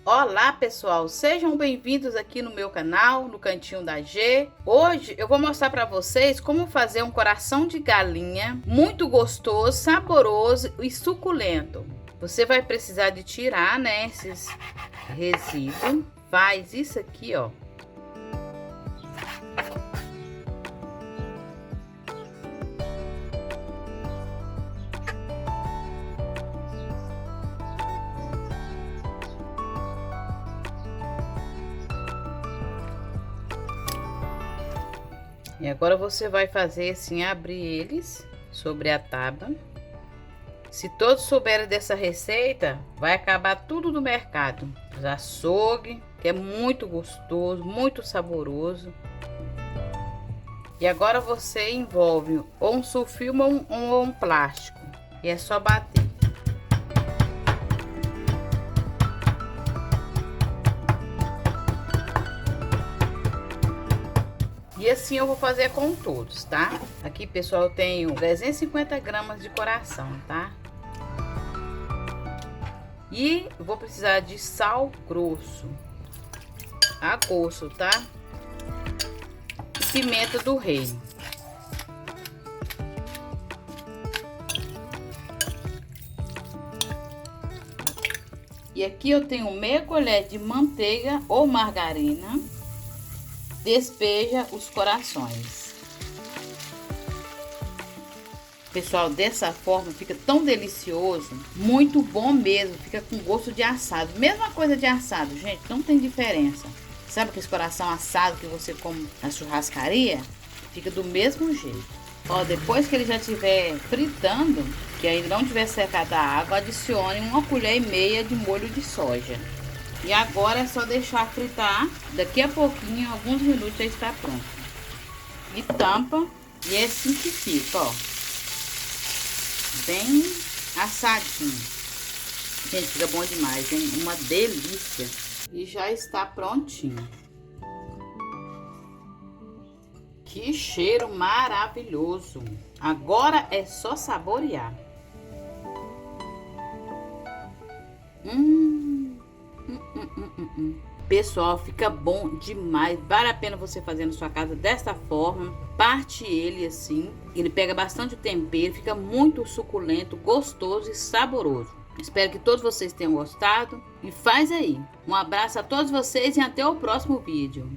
Olá pessoal, sejam bem-vindos aqui no meu canal, no Cantinho da G. Hoje eu vou mostrar para vocês como fazer um coração de galinha muito gostoso, saboroso e suculento. Você vai precisar de tirar, né, esses resíduos. Faz isso aqui, ó. E agora você vai fazer assim, abrir eles sobre a tábua. Se todos souberem dessa receita, vai acabar tudo do mercado. Os açougue, que é muito gostoso, muito saboroso. E agora você envolve ou um sulfilme ou um plástico. E é só bater. E assim eu vou fazer com todos, tá? Aqui, pessoal, eu tenho 350 gramas de coração, tá? E vou precisar de sal grosso, a gosto, tá? E pimenta do reino. E aqui eu tenho meia colher de manteiga ou margarina. Despeja os corações. Pessoal, dessa forma fica tão delicioso, muito bom mesmo, fica com gosto de assado. Mesma coisa de assado, gente, não tem diferença. Sabe aquele coração assado que você come na churrascaria? Fica do mesmo jeito. Ó, depois que ele já estiver fritando, que ainda não tiver secado a água, adicione uma colher e meia de molho de soja. E agora é só deixar fritar, daqui a pouquinho, alguns minutos já está pronto. E tampa, e é assim que fica, ó. Bem assadinho. Gente, fica bom demais, hein? Uma delícia. E já está prontinho. Que cheiro maravilhoso. Agora é só saborear. Pessoal, fica bom demais. Vale a pena você fazer na sua casa desta forma. Parte ele assim. Ele pega bastante tempero. Fica muito suculento, gostoso e saboroso. Espero que todos vocês tenham gostado. E faz aí. Um abraço a todos vocês e até o próximo vídeo.